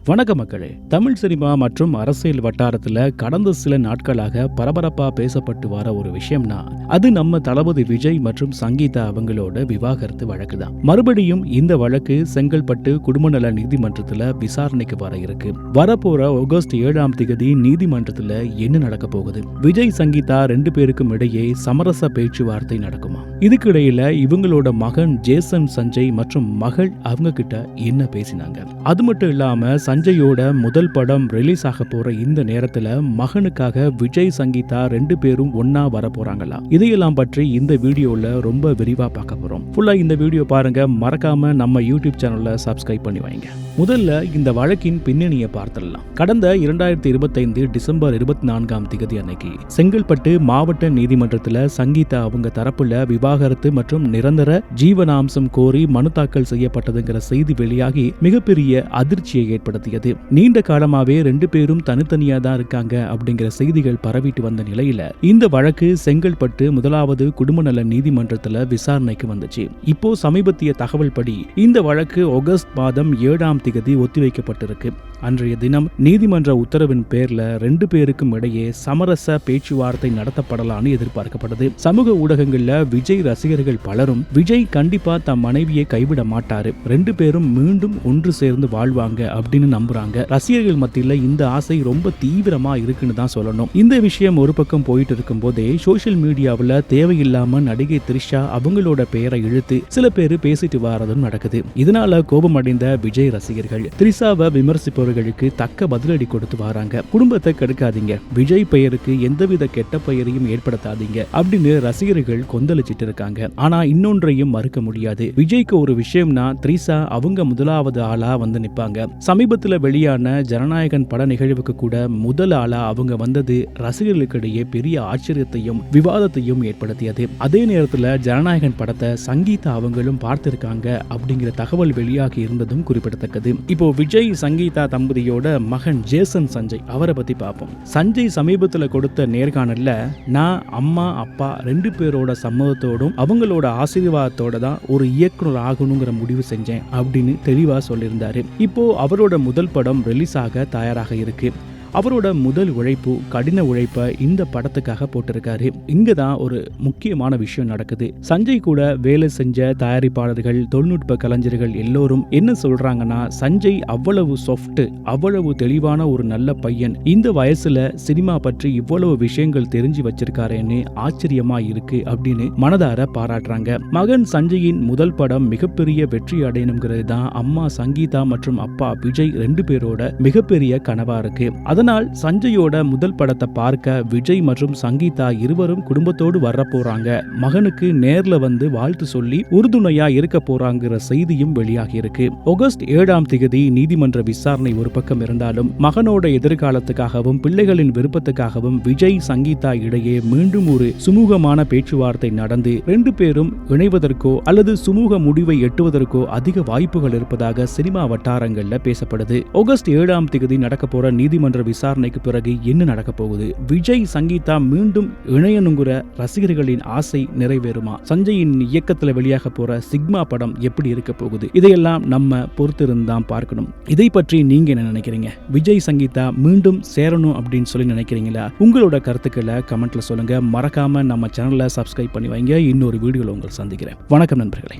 வணக்க மக்களே. தமிழ் சினிமா மற்றும் அரசியல் வட்டாரத்துல கடந்த சில நாட்களாக பரபரப்பா பேசப்பட்டு வர ஒரு விஷயம்னா அது நம்ம தளபதி விஜய் மற்றும் சங்கீதா அவங்களோட விவாகரத்து வழக்கு தான். மறுபடியும் இந்த வழக்கு செங்கல்பட்டு குடும்பநல நீதிமன்றத்துல விசாரணைக்கு வர இருக்கு. வரப்போற ஆகஸ்ட் 7ஆம் தேதி நீதிமன்றத்துல என்ன நடக்க போகுது? விஜய் சங்கீதா ரெண்டு பேருக்கும் இடையே சமரச பேச்சுவார்த்தை நடக்குமா? இதுக்கிடையில இவங்களோட மகன் ஜேசன் சஞ்சய் மற்றும் மகள் அவங்க கிட்ட என்ன பேசினாங்க? அது மட்டும் இல்லாம சஞ்சயோட முதல் படம் ரிலீஸ் ஆக போற இந்த நேரத்துல மகனுக்காக விஜய் சங்கீதா ரெண்டு பேரும் ஒன்னா வர போறாங்களா? இதையெல்லாம் பற்றி இந்த வீடியோல ரொம்ப விரிவா பார்க்க போறோம். ஃபுல்லா இந்த வீடியோ பாருங்க. மறக்காம நம்ம யூடியூப் சேனல்ல சப்ஸ்கிரைப் பண்ணி வைங்க. முதல்ல இந்த வழக்கின் பின்னணியை பார்த்துடலாம். கடந்த 2025 டிசம்பர் 24ஆம் தேதி அன்னைக்கு செங்கல்பட்டு மாவட்ட நீதிமன்றத்துல சங்கீதா அவங்க தரப்புல விவாகரத்து மற்றும் நிரந்தர ஜீவனாம்சம் கோரி மனு தாக்கல் செய்யப்பட்டதுங்கிற செய்தி வெளியாகி மிகப்பெரிய அதிர்ச்சியை ஏற்படுத்தியது. நீண்ட காலமாவே ரெண்டு பேரும் தனித்தனியா தான் இருக்காங்க அப்படிங்கிற செய்திகள் பரவிட்டு வந்த நிலையில இந்த வழக்கு செங்கல்பட்டு முதலாவது குடும்பநல நீதிமன்றத்துல விசாரணைக்கு வந்துச்சு. இப்போ சமீபத்திய தகவல் படி இந்த வழக்கு ஆகஸ்ட் மாதம் 7ஆம் தேதி ஒத்திவைக்கப்பட்டிருக்கு. அன்றைய தினம் நீதிமன்ற உத்தரவின் பேர்ல ரெண்டு பேருக்கும் இடையே சமரச பேச்சுவார்த்தை நடத்தப்படலான்னு எதிர்பார்க்கப்படுது. சமூக ஊடகங்கள்ல விஜய் ரசிகர்கள் பலரும் விஜய் கண்டிப்பா தம் மனைவியை கைவிட மாட்டாரு, ரெண்டு பேரும் மீண்டும் ஒன்று சேர்ந்து வாழ்வாங்க அப்படின்னு நம்புறாங்க. ரசிகர்கள் மத்தியில இந்த ஆசை ரொம்ப தீவிரமா இருக்குன்னு தான் சொல்லணும். இந்த விஷயம் ஒரு பக்கம் போயிட்டு இருக்கும் போதே சோசியல் மீடியாவில் தேவையில்லாம நடிகை த்ரிஷா அவங்களோட பெயரை இழுத்து சில பேர் பேசிட்டு வரதும் நடக்குது. இதனால கோபம் அடைந்த விஜய் ரசிகர்கள் த்ரிஷாவை விமர்சிப்பவர்களுக்கு தக்க பதிலடி கொடுத்து வராங்க. குடும்பத்தை கெடுக்காதீங்க, விஜய் பெயருக்கு எந்தவித கெட்ட பெயரையும் ஏற்படுத்தாதீங்க அப்படின்னு ரசிகர்கள் கொந்தளிச்சிட்டு இருக்காங்க. ஆனா இன்னொன்றையும் மறுக்க முடியாது. விஜய்க்கு ஒரு விஷயம்னா த்ரிஷா அவங்க முதலாவது ஆளா வந்து நிப்பாங்க. சமீபத்துல வெளியான ஜனநாயகன் பட நிகழ்வுக்கு கூட முதல் ஆளா அவங்க வந்தது ரசிகர்களுக்கிடையே பெரிய ஆச்சரியத்தையும் விவாதத்தையும் ஏற்படுத்தியது. அதே நேரத்துல ஜனநாயகன் படத்தை சங்கீதா அவங்களும் பார்த்திருக்காங்க அப்படிங்கிற தகவல் வெளியாகி இருந்ததும் குறிப்பிடத்தக்கது. இப்போ விஜய் சங்கீதா தம்பதியோட மகன் ஜேசன் சஞ்சய் அவரை பத்தி பார்ப்போம். சஞ்சய் சமீபத்துல கொடுத்த நேர்காணல்ல நான் அம்மா அப்பா ரெண்டு பேரோட சம்மதத்தோடும் அவங்களோட ஆசீர்வாதத்தோட தான் ஒரு இயக்குனர் ஆகணுங்கிற முடிவு செஞ்சேன் அப்படின்னு தெளிவா சொல்லியிருந்தாரு. இப்போ அவரோட முதல் படம் ரிலீஸ் ஆக தயாராக இருக்கு. அவரோட முதல் உழைப்பு கடின உழைப்பை இந்த படத்துக்காக போட்டிருக்காரு. இங்கதான் ஒரு முக்கியமான விஷயம் நடக்குது. சஞ்சய் கூட வேலை செஞ்ச தயாரிப்பாளர்கள் தொழில்நுட்ப கலைஞர்கள் எல்லோரும் என்ன சொல்றாங்கன்னா, சஞ்சய் அவ்வளவு சாஃப்ட், அவ்வளவு தெளிவான ஒரு நல்ல பையன், இந்த வயசுல சினிமா பற்றி இவ்வளவு விஷயங்கள் தெரிஞ்சு வச்சிருக்காருன்னு ஆச்சரியமா இருக்கு அப்படின்னு மனதார பாராட்டுறாங்க. மகன் சஞ்சயின் முதல் படம் மிகப்பெரிய வெற்றி அடையணுங்கிறது தான் அம்மா சங்கீதா மற்றும் அப்பா விஜய் ரெண்டு பேரோட மிகப்பெரிய கனவா இருக்கு. அதனால் சஞ்சயோட முதல் படத்தை பார்க்க விஜய் மற்றும் சங்கீதா இருவரும் குடும்பத்தோடு வர போறாங்க. மகனுக்கு நேர்ல வந்து வாழ்த்து சொல்லி உறுதுணையா இருக்க போறாங்கிற செய்தியும் வெளியாகி இருக்கு. ஆகஸ்ட் 7ஆம் தேதி நீதிமன்ற விசாரணை ஒரு பக்கம் இருந்தாலும் மகனோட எதிர்காலத்துக்காகவும் பிள்ளைகளின் விருப்பத்துக்காகவும் விஜய் சங்கீதா இடையே மீண்டும் ஒரு சுமூகமான பேச்சுவார்த்தை நடந்து ரெண்டு பேரும் இணைவதற்கோ அல்லது சுமூக முடிவை எட்டுவதற்கோ அதிக வாய்ப்புகள் இருப்பதாக சினிமா வட்டாரங்கள்ல பேசப்படுது. ஆகஸ்ட் 7ஆம் தேதி நடக்க போற நீதிமன்ற விசாரணைக்கு பிறகு என்ன நடக்க போகுது? விஜய் சங்கீதா மீண்டும் இணையணுங்கிற ரசிகர்களின் ஆசை நிறைவேறுமா? சஞ்சயின் இயக்கத்துல வெளியாக போற சிக்மா படம் எப்படி இருக்க போகுது? இதையெல்லாம் நம்ம பொறுத்திருந்தான் பார்க்கணும். இதை பற்றி நீங்க என்ன நினைக்கிறீங்க? விஜய் சங்கீதா மீண்டும் சேரணும் அப்படின்னு சொல்லி நினைக்கிறீங்களா? உங்களோட கருத்துக்களை கமெண்ட்ல சொல்லுங்க. மறக்காம நம்ம சேனலை சப்ஸ்கிரைப் பண்ணி வைங்க. இன்னொரு வீடியோல உங்களை சந்திக்கிறேன். வணக்கம் நண்பர்களே.